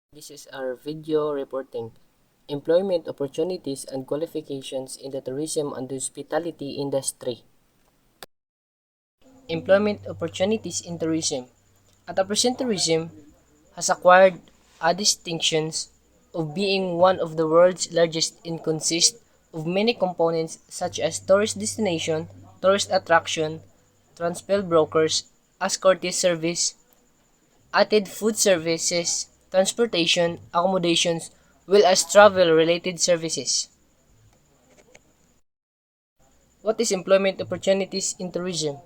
This is our video reporting employment opportunities and qualifications in the tourism and hospitality industry. Employment opportunities in tourism. At the present, tourism has acquired a distinctions of being one of the world's largest and consists of many components such as tourist destination, tourist attraction, transport brokers, escort service, added food services, transportation, accommodations, well as travel-related services. What is employment opportunities in tourism?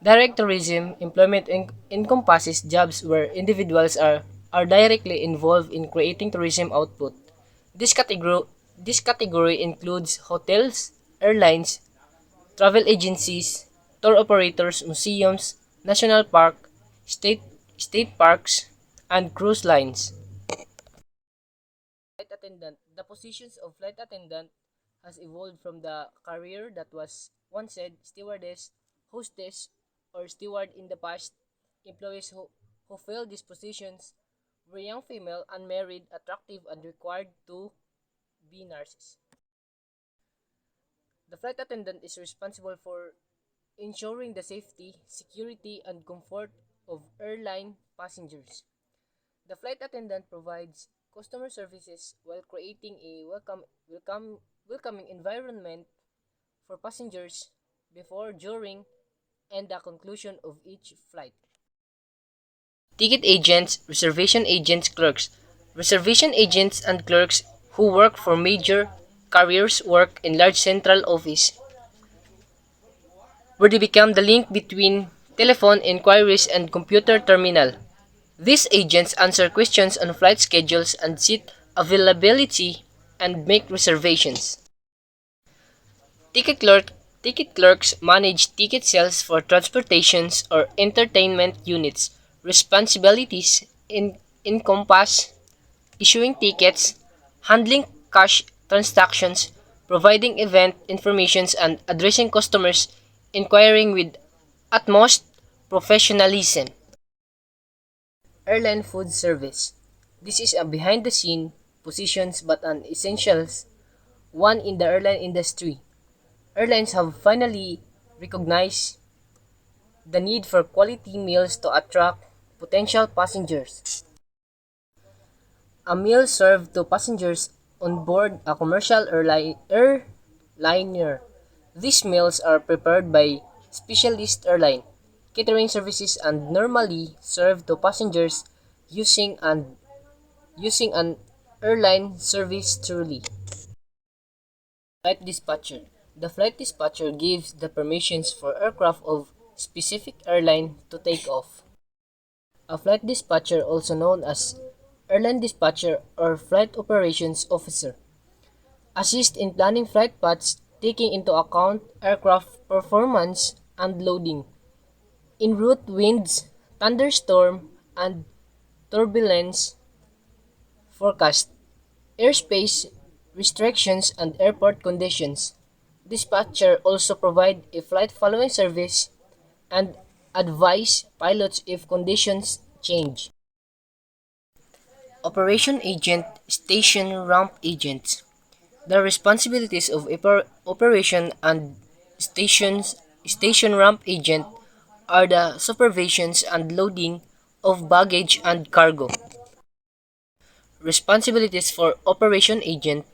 Direct tourism employment encompasses jobs where individuals are directly involved in creating tourism output. This category, this category includes hotels, airlines, travel agencies, tour operators, museums, national park, state, state parks, and cruise lines. Flight attendant. The positions of flight attendant has evolved from the career that was once said stewardess, hostess, or steward in the past. Employees who fill these positions were young female, unmarried, attractive, and required to be nurses. The flight attendant is responsible for ensuring the safety, security, and comfort of airline passengers. The flight attendant provides customer services while creating a welcoming environment for passengers before, during, and the conclusion of each flight. Ticket agents, reservation agents, clerks. Reservation agents and clerks who work for major carriers work in large central office where they become the link between telephone inquiries and computer terminal. These agents answer questions on flight schedules and seat availability and make reservations. Ticket clerk Ticket clerks manage ticket sales for transportations or entertainment units. Responsibilities encompass issuing tickets, handling cash transactions, providing event information, and addressing customers inquiring with utmost professionalism. Airline food service. This is a behind the scene positions but an essential one in the airline industry. Airlines have finally recognized the need for quality meals to attract potential passengers. A meal served to passengers on board a commercial airliner. These meals are prepared by specialist airline catering services and normally served to passengers using an using an airline service trolley. Flight dispatcher. The flight dispatcher gives the permissions for aircraft of specific airline to take off. A flight dispatcher, also known as airline dispatcher or flight operations officer, assists in planning flight paths taking into account aircraft performance and loading, en route winds, thunderstorm, and turbulence forecast, airspace restrictions, and airport conditions. Dispatcher also provide a flight following service and advise pilots if conditions change. Operation agent, station ramp agents. The responsibilities of operation and station ramp agent are the supervisions and loading of baggage and cargo. Responsibilities for operation agent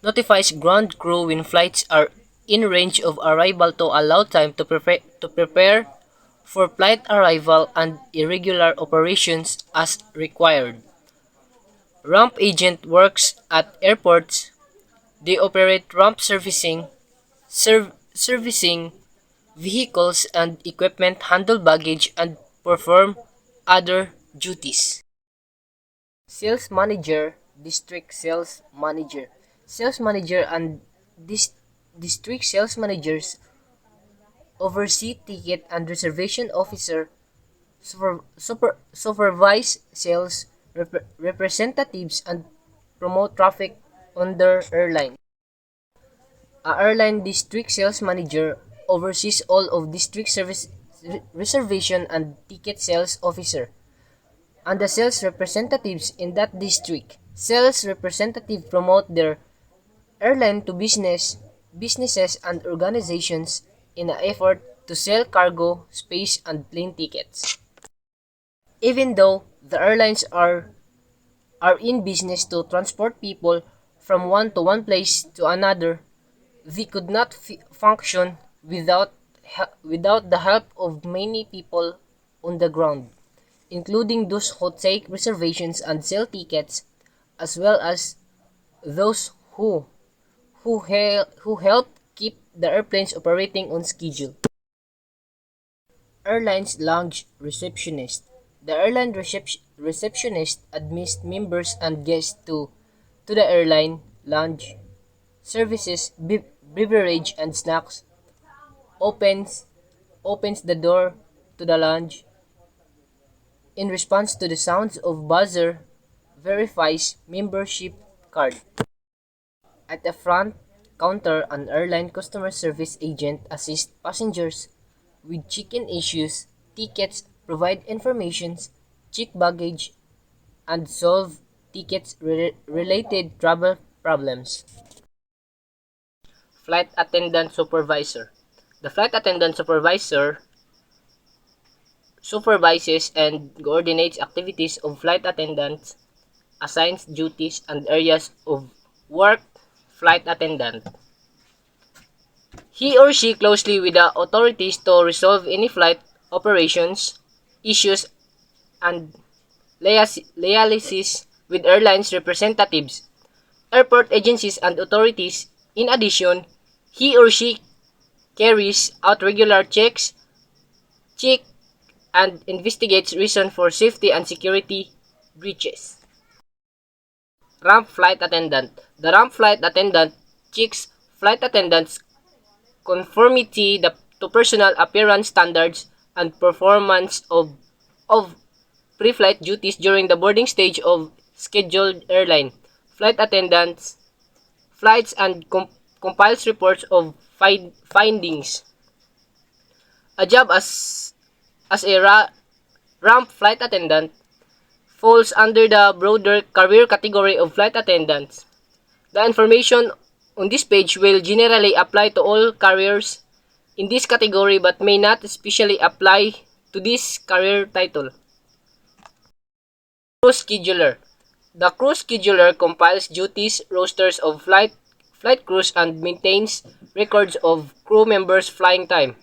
notifies ground crew when flights are in range of arrival to allow time to prepare for flight arrival and irregular operations as required. Ramp agent works at airports. They operate ramp servicing vehicles and equipment, handle baggage, and perform other duties. Sales manager, district sales manager. Sales manager and district sales managers oversee ticket and reservation officer, supervise sales representatives, and promote traffic on their airline. A airline district sales manager oversees all of district service reservation and ticket sales officer. and the sales representatives in that district. Sales representatives promote their airline to businesses and organizations in an effort to sell cargo, space, and plane tickets. Even though the airlines are in business to transport people from one place to another, they could not function without the help of many people on the ground, including those who take reservations and sell tickets, as well as those who help keep the airplanes operating on schedule. Airlines lounge receptionist. The airline receptionist admits members and guests to the airline lounge, services beverage and snacks, opens opens the door to the lounge in response to the sounds of buzzer, verifies membership card. At the front counter, an airline customer service agent assists passengers with check-in issues, tickets, provide informations, check baggage, and solve tickets related travel problems. Flight attendant supervisor. The flight attendant supervisor supervises and coordinates activities of flight attendants, assigns duties and areas of work flight attendant. He or she closely with the authorities to resolve any flight operations issues and liaises with airlines representatives, airport agencies and authorities. In addition, he or she carries out regular check and investigates reason for safety and security breaches. Ramp flight attendant. The ramp flight attendant checks flight attendants' conformity to personal appearance standards and performance of pre-flight duties during the boarding stage of scheduled airline flight attendants flights and compiles reports of findings. A job as a ramp flight attendant falls under the broader career category of flight attendants. The information on this page will generally apply to all careers in this category but may not especially apply to this career title. Crew scheduler. The crew scheduler compiles duties, rosters of flight crews and maintains records of crew members' flying time.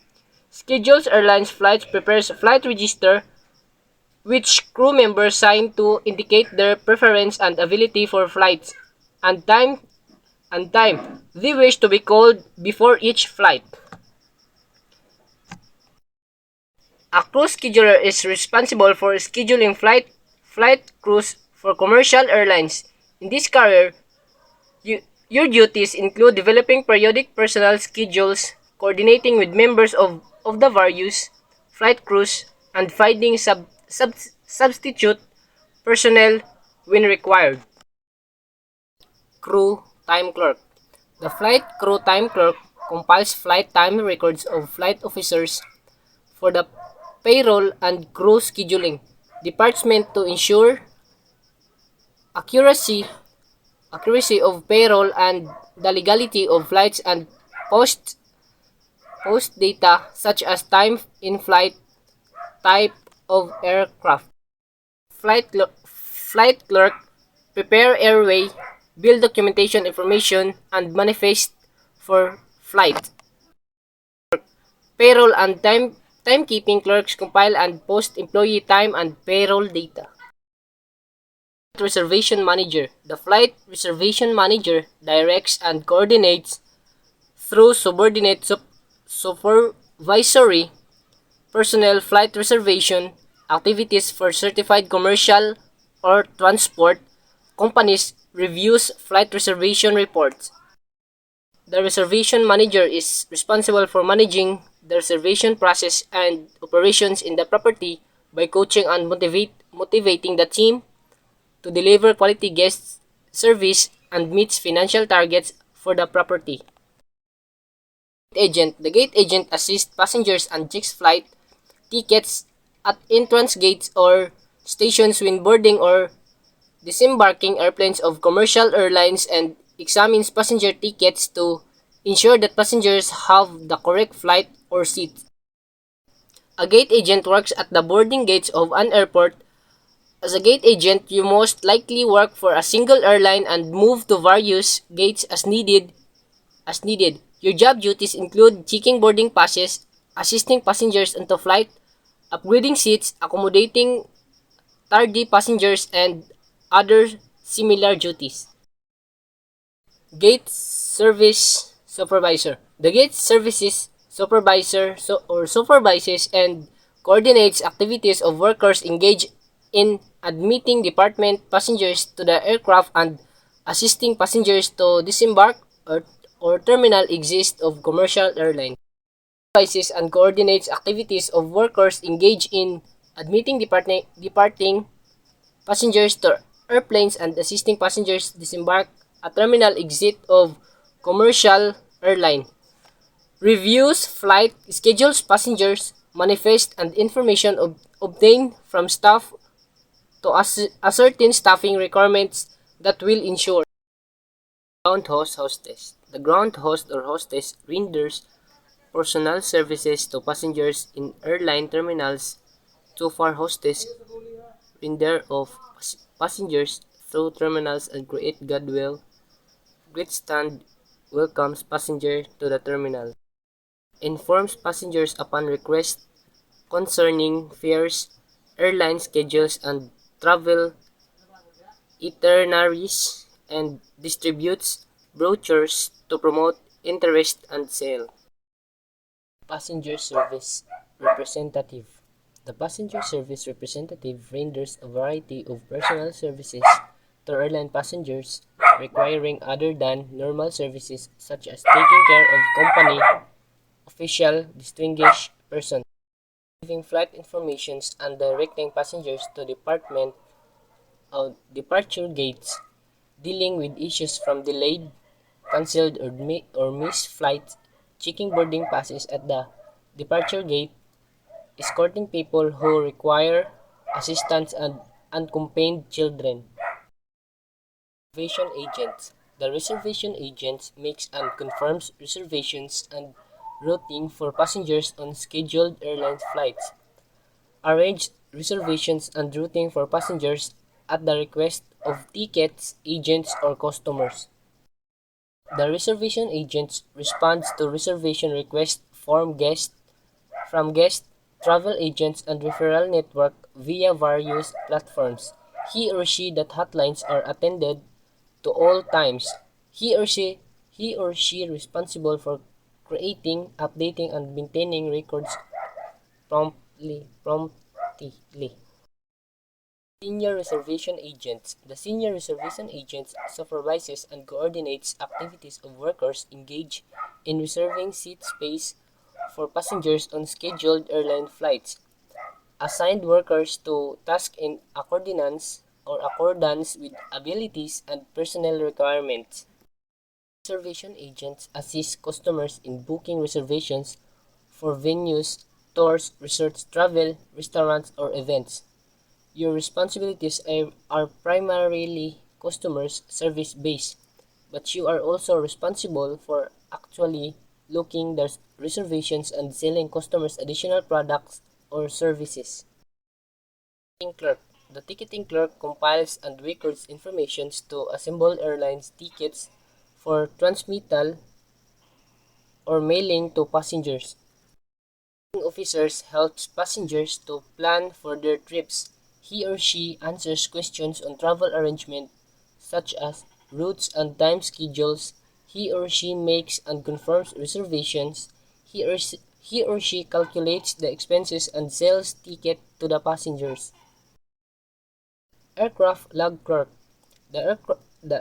Schedules airlines flights, prepares flight register which crew members sign to indicate their preference and ability for flights and time they wish to be called before each flight. A crew scheduler is responsible for scheduling flight crews for commercial airlines. In this career, your duties include developing periodic personnel schedules, coordinating with members of the various flight crews, and finding substitute personnel when required. Crew time clerk. The flight crew time clerk compiles flight time records of flight officers for the payroll and crew scheduling department to ensure accuracy of payroll and the legality of flights and post data such as time in flight, type of aircraft. Flight clerk prepare airway, bill documentation information and manifest for flight. Payroll and timekeeping clerks compile and post employee time and payroll data. Reservation manager. The flight reservation manager directs and coordinates through subordinate supervisory personnel flight reservation activities for certified commercial or transport companies, reviews flight reservation reports. The reservation manager is responsible for managing the reservation process and operations in the property by coaching and motivating the team to deliver quality guest service and meets financial targets for the property. Agent. The gate agent assists passengers and checks flight tickets at entrance gates or stations when boarding or disembarking airplanes of commercial airlines and examines passenger tickets to ensure that passengers have the correct flight or seat. A gate agent works at the boarding gates of an airport. As a gate agent, you most likely work for a single airline and move to various gates as needed. Your job duties include checking boarding passes, assisting passengers onto flight, upgrading seats, accommodating tardy passengers, and other similar duties. Gate Service Supervisor. The gate services supervisor or supervises and coordinates activities of workers engaged in admitting department passengers to the aircraft and assisting passengers to disembark or terminal exit of commercial airlines. Supervises and coordinates activities of workers engaged in admitting departing passengers to airplanes and assisting passengers disembark at terminal exit of commercial airline. Reviews flight schedules, passengers manifest, and information obtained from staff to ascertain staffing requirements that will ensure. Ground host hostess. The ground host or hostess renders personal services to passengers in airline terminals. So far, hostess render of passengers through terminals and create goodwill. Great stand welcomes passenger to the terminal. Informs passengers upon request concerning fares, airline schedules, and travel itineraries, and distributes brochures to promote interest and sale. Passenger Service Representative. The passenger service representative renders a variety of personal services to airline passengers, requiring other than normal services such as taking care of company official distinguished persons, giving flight informations, and directing passengers to department of departure gates, dealing with issues from delayed, cancelled, or missed flights, checking boarding passes at the departure gate, escorting people who require assistance, and unaccompanied children. Reservation agents. The reservation agent makes and confirms reservations and routing for passengers on scheduled airline flights. Arrange reservations and routing for passengers at the request of tickets agents or customers. The reservation agent responds to reservation requests from guests, travel agents, and referral network via various platforms. He or she that hotlines are attended to all times. He or she responsible for creating, updating, and maintaining records promptly. Senior Reservation Agents. The Senior Reservation Agent supervises and coordinates activities of workers engaged in reserving seat space for passengers on scheduled airline flights. Assigned workers to tasks in accordance with abilities and personnel requirements. Reservation agents assist customers in booking reservations for venues, tours, resorts, travel, restaurants, or events. Your responsibilities are primarily customer service based, but you are also responsible for actually looking the reservations and selling customers additional products or services. Ticketing clerk. The ticketing clerk compiles and records information to assemble airlines tickets for transmittal or mailing to passengers. Ticketing officers helps passengers to plan for their trips. He or she answers questions on travel arrangement such as routes and time schedules. He or she makes and confirms reservations. He or she calculates the expenses and sells ticket to the passengers. Aircraft log clerk. The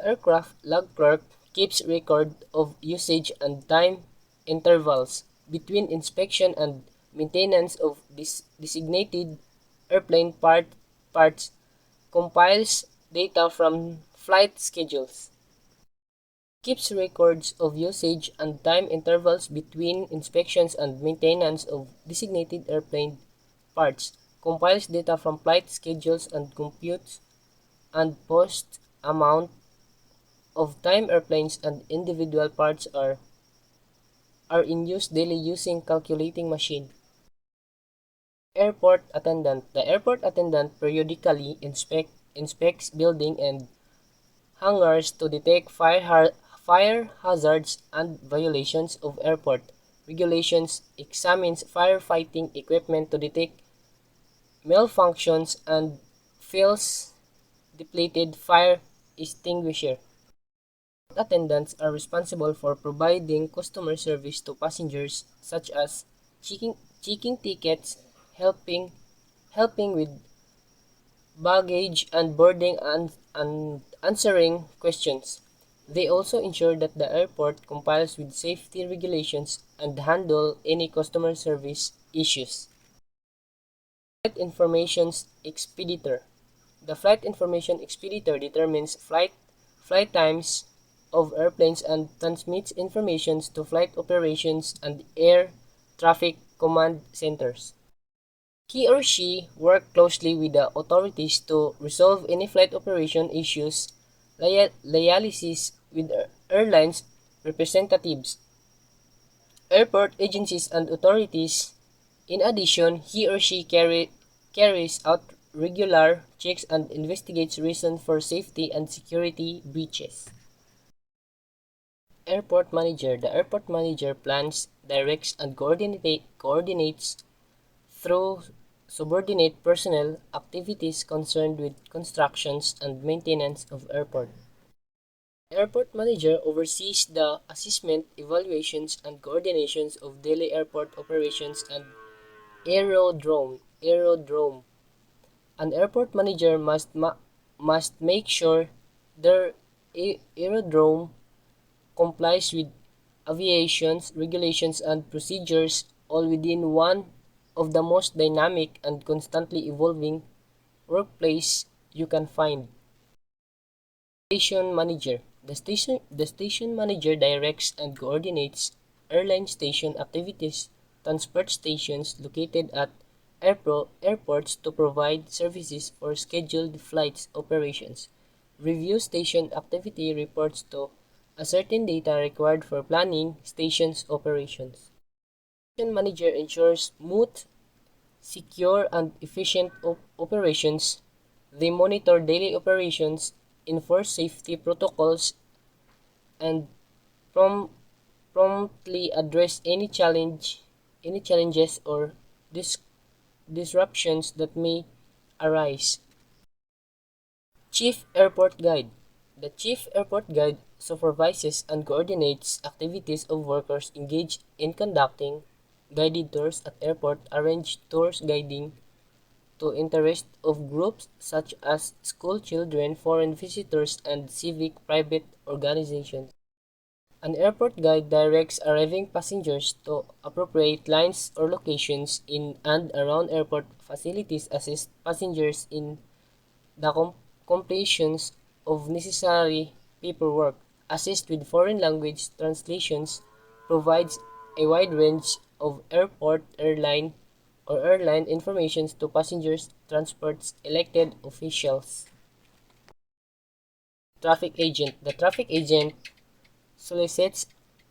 aircraft log clerk keeps record of usage and time intervals between inspection and maintenance of designated airplane parts, compiles data from flight schedules, keeps records of usage and time intervals between inspections and maintenance of designated airplane parts, compiles data from flight schedules and computes and posts amount of time airplanes and individual parts are in use daily using calculating machine. Airport attendant. The airport attendant periodically inspects building and hangars to detect fire hazards and violations of airport regulations, examines firefighting equipment to detect malfunctions, and fills depleted fire extinguisher. Attendants are responsible for providing customer service to passengers such as checking tickets, helping with baggage and boarding and answering questions. They also ensure that the airport complies with safety regulations and handle any customer service issues. Flight Information Expeditor. The Flight Information Expeditor determines flight times of airplanes and transmits information to flight operations and air traffic command centers. He or she works closely with the authorities to resolve any flight operation issues, liaises with airlines representatives, airport agencies, and authorities. In addition, he or she carries out regular checks and investigates reasons for safety and security breaches. Airport Manager. The airport manager plans, directs, and coordinates through subordinate personnel activities concerned with constructions and maintenance of airport. Airport manager oversees the assessment, evaluations, and coordinations of daily airport operations and aerodrome. An airport manager must make sure their aerodrome complies with aviation regulations and procedures, all within one of the most dynamic and constantly evolving workplace you can find. Station Manager. The station manager directs and coordinates airline station activities, transport stations located at airports to provide services for scheduled flights operations, review station activity reports to ascertain data required for planning stations operations. Station manager ensures smooth, secure, and efficient operations. They monitor daily operations, enforce safety protocols, and promptly address any challenges or disruptions that may arise. Chief Airport Guide. The Chief Airport Guide supervises and coordinates activities of workers engaged in conducting guided tours at airport, arrange tours guiding to interest of groups such as school children, foreign visitors, and civic private organizations. An airport guide directs arriving passengers to appropriate lines or locations in and around airport facilities, assist passengers in the completions of necessary paperwork, assist with foreign language translations, provides a wide range of airline information to passengers, transports elected officials. Traffic Agent. The traffic agent solicits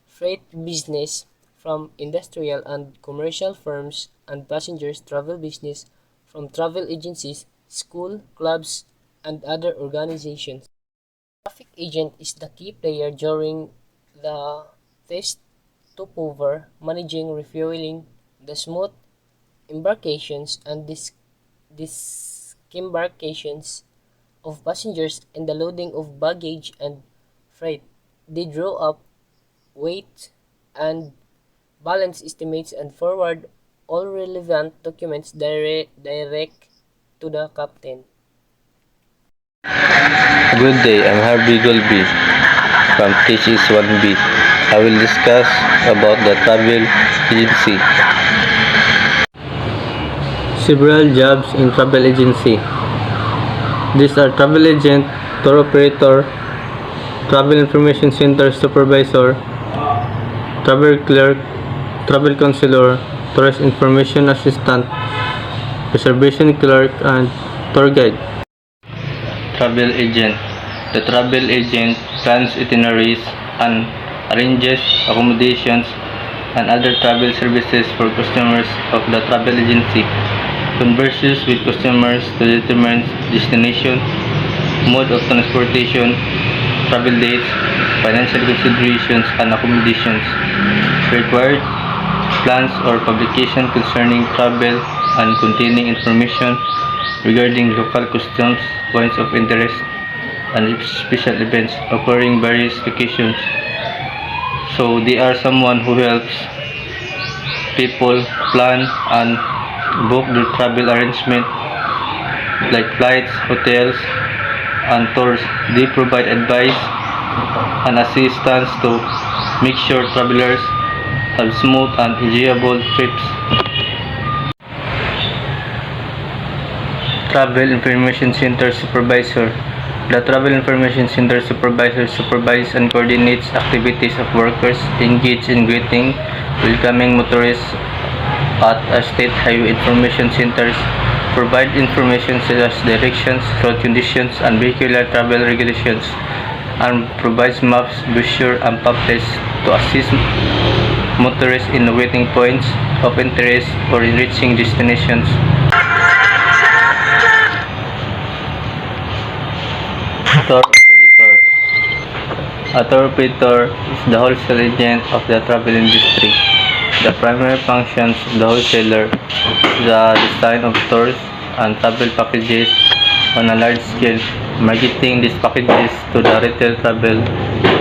freight business from industrial and commercial firms and passengers travel business from travel agencies, school, clubs, and other organizations. Traffic agent is the key player during the test stopover, managing refueling, the smooth embarkations and disembarkations of passengers, and the loading of baggage and freight. They draw up, weight, and balance estimates and forward all relevant documents direct to the captain. Good day, I'm Harvey Golby from Thesis 1B. I will discuss about the travel agency. Several jobs in travel agency. These are travel agent, tour operator, travel information center supervisor, travel clerk, travel counselor, tourist information assistant, reservation clerk, and tour guide. Travel agent. The travel agent plans itineraries and arranges accommodations and other travel services for customers of the travel agency. Converses with customers to determine destination, mode of transportation, travel dates, financial considerations, and accommodations. Required plans or publication concerning travel and containing information regarding local customs, points of interest, and special events occurring various locations. So they are someone who helps people plan and book their travel arrangement like flights, hotels, and tours. They provide advice and assistance to make sure travelers have smooth and enjoyable trips. Travel Information Center Supervisor. The Travel Information Center Supervisor supervises and coordinates activities of workers engaged in greeting, welcoming motorists at state highway information centers, provide information such as directions, road conditions, and vehicular travel regulations, and provides maps, brochures, and pamphlets to assist motorists in waiting points of interest or in reaching destinations. Tour operator. A tour operator is the wholesale agent of the travel industry. The primary functions of the wholesaler is the design of tours and travel packages on a large scale, marketing these packages to the retail travel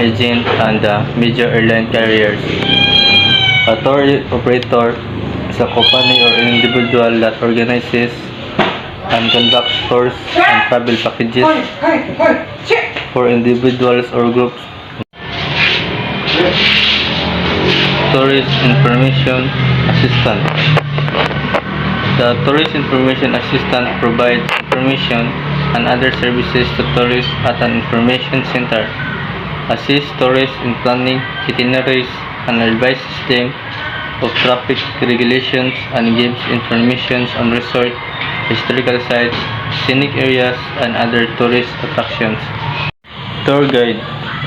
agent and the major airline carriers. A tour operator is a company or individual that organizes and conducts tours and travel packages for individuals or groups. Tourist Information Assistant. The Tourist Information Assistant provides information and other services to tourists at an information center, assists tourists in planning itineraries and advises them of traffic regulations, and gives information on resort, historical sites, scenic areas, and other tourist attractions. Tour Guide.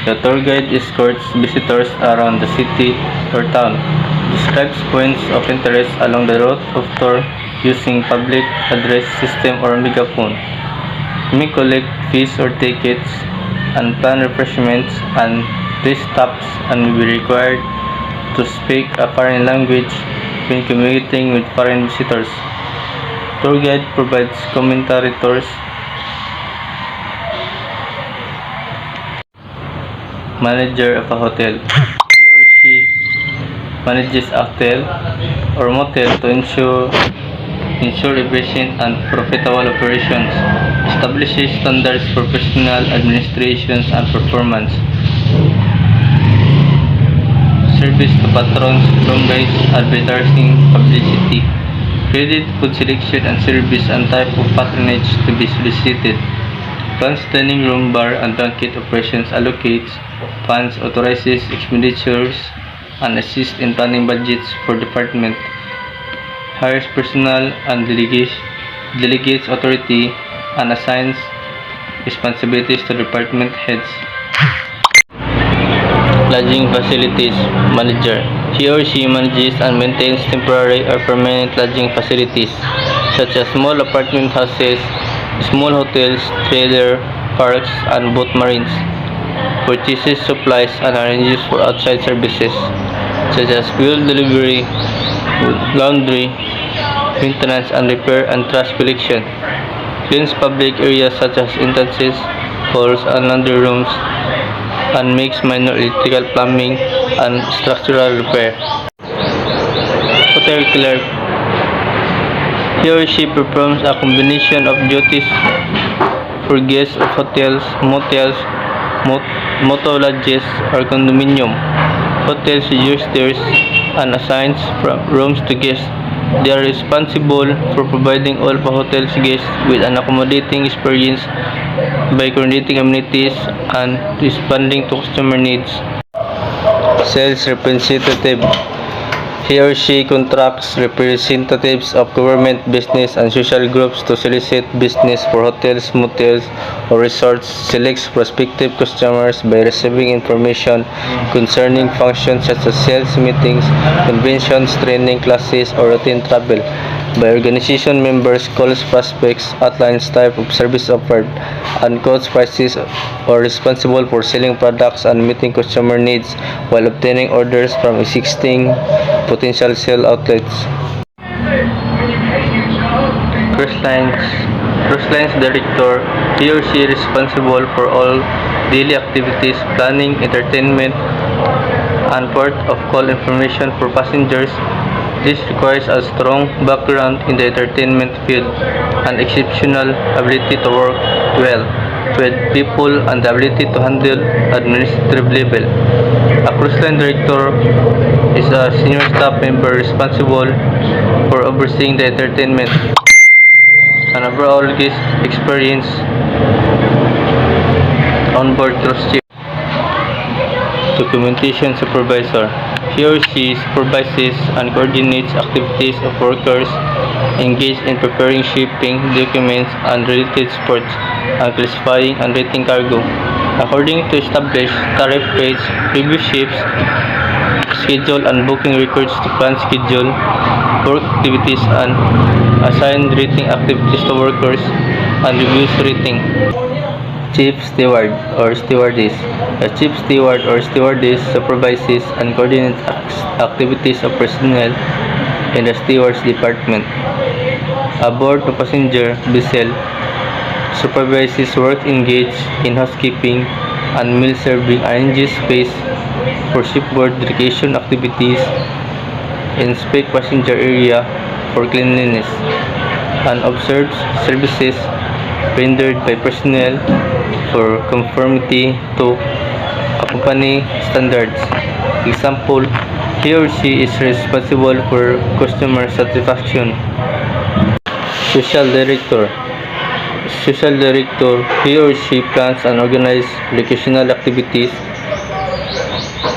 The tour guide escorts visitors around the city or town, describes points of interest along the route of tour using public address system or megaphone, may collect fees or tickets, and plan refreshments and rest stops, and may be required to speak a foreign language when communicating with foreign visitors. Tour guide provides commentary tours. Manager of a hotel. He or she manages a hotel or motel to ensure efficient and profitable operations, establishes standards for professional administration and performance, service to patrons, room-based advertising, publicity, credit, food selection and service, and type of patronage to be solicited, plans dining room, bar, and banquet operations, allocates funds, authorizes expenditures, and assists in planning budgets for department, hires personnel and delegates authority, and assigns responsibilities to department heads. Lodging Facilities Manager. He or she manages and maintains temporary or permanent lodging facilities such as small apartment houses, small hotels, trailer parks, and boat marines. Purchases supplies and arranges for outside services such as fuel delivery, laundry, maintenance and repair, and trash collection. Cleans public areas such as entrances, halls, and laundry rooms, and makes minor electrical, plumbing, and structural repair. Hotel Clerk. He or she performs a combination of duties for guests of hotels, motels, motor lodges, or condominium. Hotels registers and assigns rooms to guests. They are responsible for providing all of a hotel's guests with an accommodating experience by coordinating amenities and responding to customer needs. Sales Representative. He or she contracts representatives of government, business, and social groups to solicit business for hotels, motels, or resorts, selects prospective customers by receiving information concerning functions such as sales meetings, conventions, training classes, or routine travel. By organization members, calls prospects, outlines type of service offered, and quotes prices, or responsible for selling products and meeting customer needs while obtaining orders from existing potential sale outlets. Cruise lines, cruise lines director, he or she is responsible for all daily activities, planning, entertainment, and port of call information for passengers. This requires a strong background in the entertainment field and exceptional ability to work well with people and the ability to handle administrative level. A cruise line director is a senior staff member responsible for overseeing the entertainment and overall guest experience on board cruise ship. Documentation supervisor. He or she supervises and coordinates activities of workers engaged in preparing shipping documents and related reports and classifying and rating cargo. According to established tariff rates, review ships schedule and booking records to plan schedule, work activities and assign rating activities to workers and reviews rating. Chief Steward or Stewardess. A Chief Steward or Stewardess supervises and coordinates activities of personnel in the Stewards Department. Aboard a passenger vessel, supervises work engaged in housekeeping and meal serving, arranges space for shipboard recreation activities, inspect passenger area for cleanliness, and observes services rendered by personnel for conformity to company standards. Example, he or she is responsible for customer satisfaction. Social Director. Social Director, he or she plans and organizes recreational activities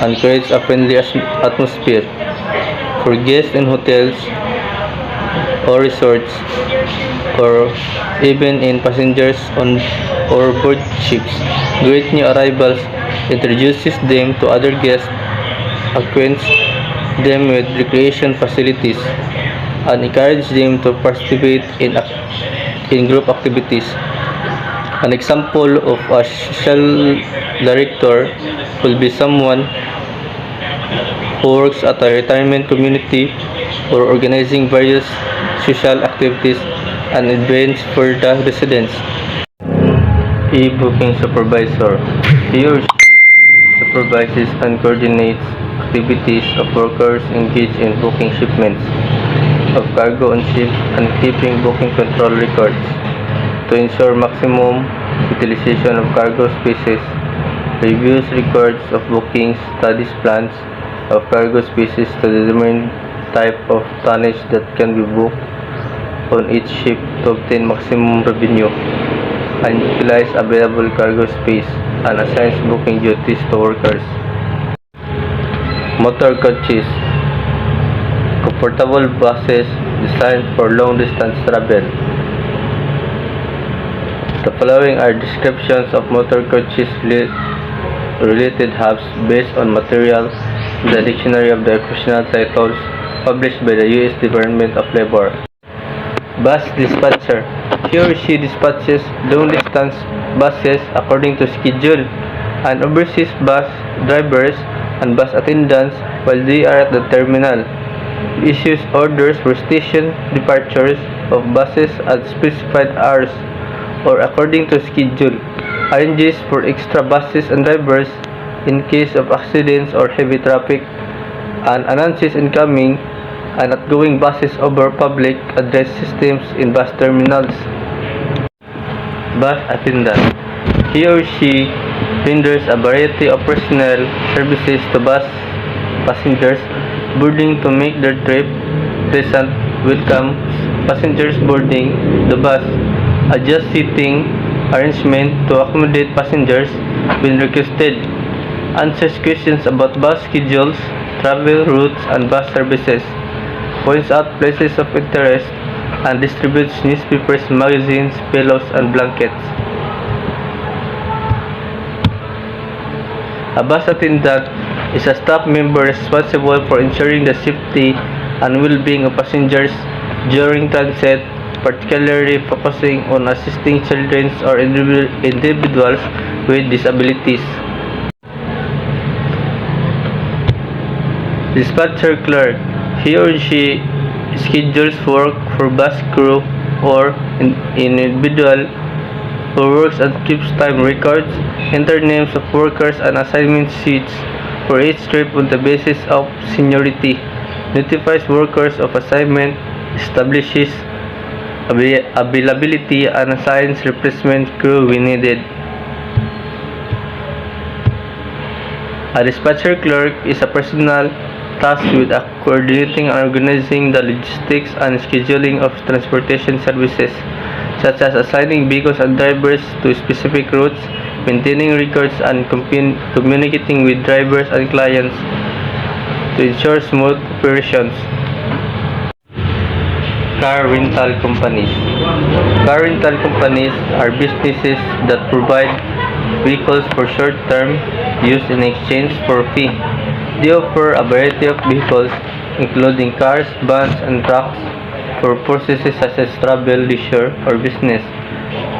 and creates a friendly atmosphere for guests in hotels or resorts or even in passengers on or board ships. Greet new arrivals, introduces them to other guests, acquaints them with recreation facilities, and encourage them to participate in group activities. An example of a social director will be someone who works at a retirement community or organizing various social activities and events for the residents. E-booking supervisor. He or she supervises and coordinates activities of workers engaged in booking shipments of cargo on ships and keeping booking control records to ensure maximum utilization of cargo spaces. Reviews records of bookings, studies plans of cargo spaces to determine type of tonnage that can be booked on each ship to obtain maximum revenue, and utilize available cargo space and assigns booking duties to workers. Motor coaches. Comfortable buses designed for long distance travel. The following are descriptions of motor coaches related hubs based on material in the Dictionary of the Occupational Titles published by the U.S. Department of Labor. Bus dispatcher. He or she dispatches long-distance buses according to schedule and oversees bus drivers and bus attendants while they are at the terminal. Issues orders for station departures of buses at specified hours or according to schedule. Arranges for extra buses and drivers in case of accidents or heavy traffic, and announces incoming and outgoing buses over public address systems in bus terminals. Bus attendant. He or she renders a variety of personnel services to bus passengers boarding to make their trip pleasant, welcomes passengers boarding the bus, adjusts seating arrangement to accommodate passengers when requested, answers questions about bus schedules, travel routes and bus services, points out places of interest, and distributes newspapers, magazines, pillows, and blankets. A bus attendant is a staff member responsible for ensuring the safety and well-being of passengers during transit, particularly focusing on assisting children or individuals with disabilities. Dispatcher clerk. He or she schedules work for bus crew or individual who works and keeps time records, enter names of workers and assignment sheets for each trip on the basis of seniority, notifies workers of assignment, establishes availability, and assigns replacement crew when needed. A dispatcher clerk is a personal tasked with coordinating and organizing the logistics and scheduling of transportation services, such as assigning vehicles and drivers to specific routes, maintaining records, and communicating with drivers and clients to ensure smooth operations. Car rental companies. Car rental companies are businesses that provide vehicles for short-term use in exchange for a fee. They offer a variety of vehicles, including cars, vans, and trucks, for purposes such as travel, leisure, or business.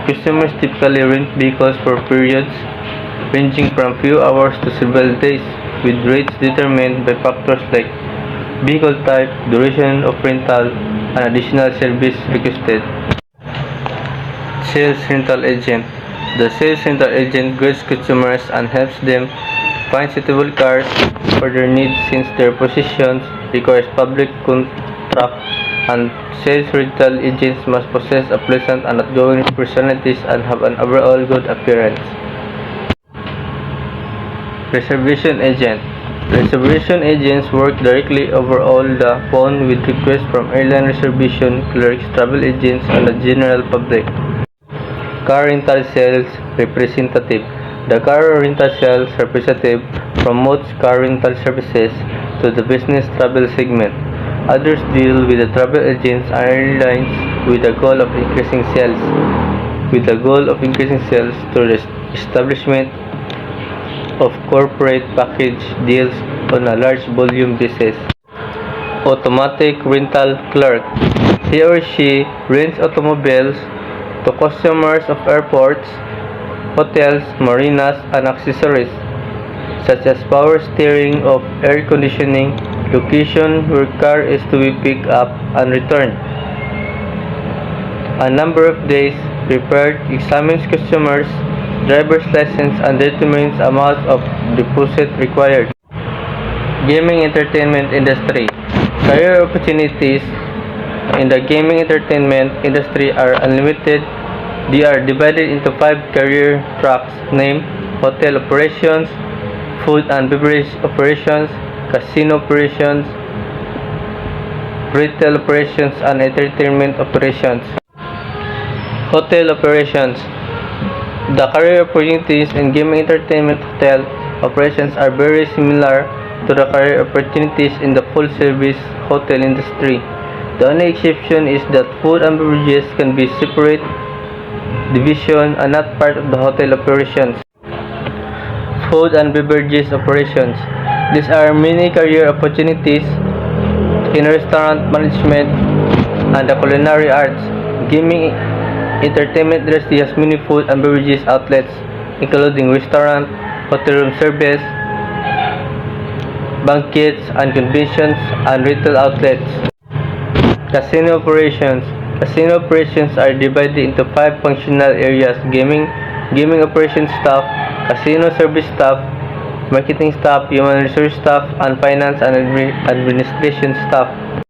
Customers typically rent vehicles for periods ranging from few hours to several days, with rates determined by factors like vehicle type, duration of rental, and additional service requested. Sales rental agent. The sales rental agent greets customers and helps them find suitable cars for their needs, since their positions requires public contract, and sales rental agents must possess a pleasant and outgoing personalities and have an overall good appearance. Reservation agent. Reservation agents work directly over all the phone with requests from airline reservation clerks, travel agents, and the general public. Car rental sales representative. The car rental sales representative promotes car rental services to the business travel segment. Others deal with the travel agents and airlines with the goal of increasing sales. Through the establishment of corporate package deals on a large volume basis. Automatic rental clerk. He or she rents automobiles to customers of airports, hotels, marinas, and accessories, such as power steering of air conditioning, location where car is to be picked up and returned. A number of days prepared examines customers' driver's license and determines amount of deposit required. Gaming entertainment industry. Career opportunities in the gaming entertainment industry are unlimited. They are divided into 5 career tracks, named hotel operations, food and beverage operations, casino operations, retail operations, and entertainment operations. Hotel operations. The career opportunities in gaming entertainment hotel operations are very similar to the career opportunities in the full-service hotel industry. The only exception is that food and beverages can be separate division and not part of the hotel operations. Food and beverages operations. These are many career opportunities in restaurant management and the culinary arts. Gaming entertainment industry has many food and beverages outlets, including restaurant, hotel room service, banquets and conventions, and retail outlets. Casino operations. Casino operations are divided into 5 functional areas: gaming operations staff, casino service staff, marketing staff, human resource staff, and finance and administration staff.